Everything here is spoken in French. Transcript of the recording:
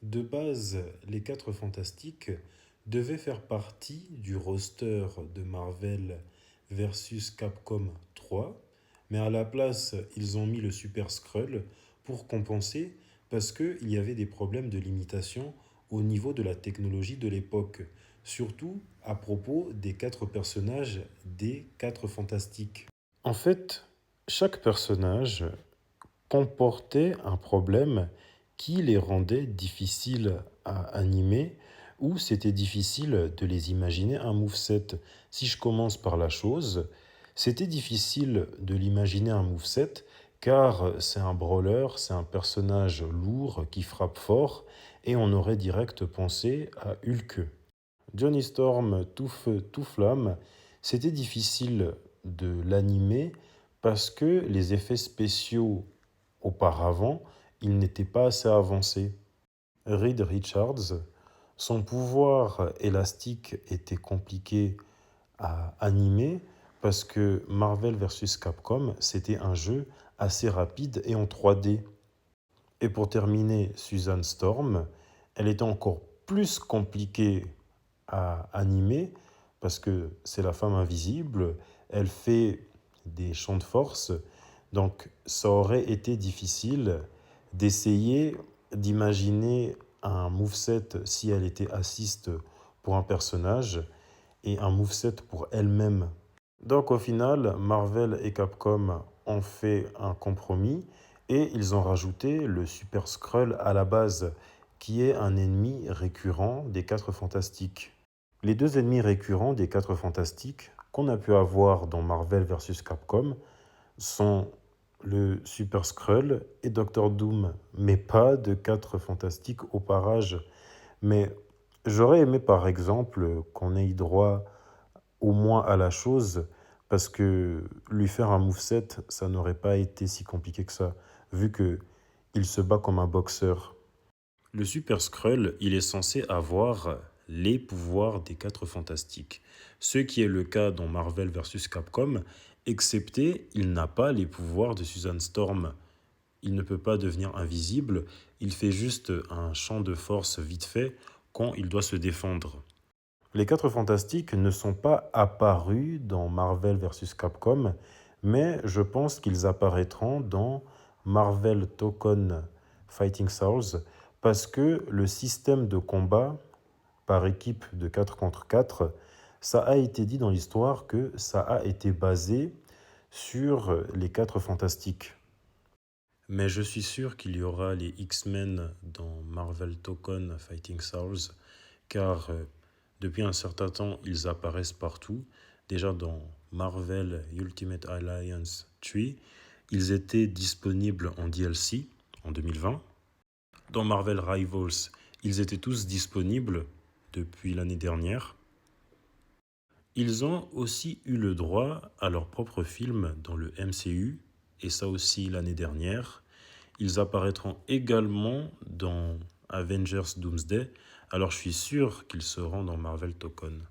De base, les Quatre Fantastiques devaient faire partie du roster de Marvel versus Capcom 3, mais à la place, ils ont mis le Super Skrull pour compenser parce qu'il y avait des problèmes de limitation au niveau de la technologie de l'époque, surtout à propos des quatre personnages des Quatre Fantastiques. En fait, chaque personnage comportaient un problème qui les rendait difficiles à animer ou c'était difficile de les imaginer un moveset. Si je commence par la chose, c'était difficile de l'imaginer un moveset car c'est un brawler, c'est un personnage lourd qui frappe fort et on aurait direct pensé à Hulk. Johnny Storm, tout feu, tout flamme, c'était difficile de l'animer parce que les effets spéciaux auparavant, il n'était pas assez avancé. Reed Richards, son pouvoir élastique était compliqué à animer parce que Marvel vs Capcom, c'était un jeu assez rapide et en 3D. Et pour terminer, Susan Storm, elle était encore plus compliquée à animer parce que c'est la femme invisible, elle fait des champs de force, donc ça aurait été difficile d'essayer d'imaginer un moveset si elle était assiste pour un personnage et un moveset pour elle-même. Donc au final, Marvel et Capcom ont fait un compromis et ils ont rajouté le Super Skrull à la base, qui est un ennemi récurrent des Quatre Fantastiques. Les deux ennemis récurrents des Quatre Fantastiques qu'on a pu avoir dans Marvel vs Capcom sont le Super Skrull et Doctor Doom, mais pas de Quatre Fantastiques au parage. Mais j'aurais aimé par exemple qu'on ait droit au moins à la chose, parce que lui faire un moveset, ça n'aurait pas été si compliqué que ça, vu que il se bat comme un boxeur. Le Super Skrull, il est censé avoir les pouvoirs des Quatre Fantastiques, ce qui est le cas dans Marvel vs Capcom, excepté il n'a pas les pouvoirs de Susan Storm. Il ne peut pas devenir invisible, il fait juste un champ de force vite fait quand il doit se défendre. Les Quatre Fantastiques ne sont pas apparus dans Marvel vs Capcom, mais je pense qu'ils apparaîtront dans Marvel Token Fighting Souls parce que le système de combat par équipe de 4 contre 4, ça a été dit dans l'histoire que ça a été basé sur les Quatre Fantastiques. Mais je suis sûr qu'il y aura les X-Men dans Marvel Token Fighting Souls, car depuis un certain temps, ils apparaissent partout. Déjà dans Marvel Ultimate Alliance 3, ils étaient disponibles en DLC en 2020. Dans Marvel Rivals, ils étaient tous disponibles depuis l'année dernière. Ils ont aussi eu le droit à leur propre film dans le MCU, et ça aussi l'année dernière. Ils apparaîtront également dans Avengers Doomsday, alors je suis sûr qu'ils seront dans Marvel Token.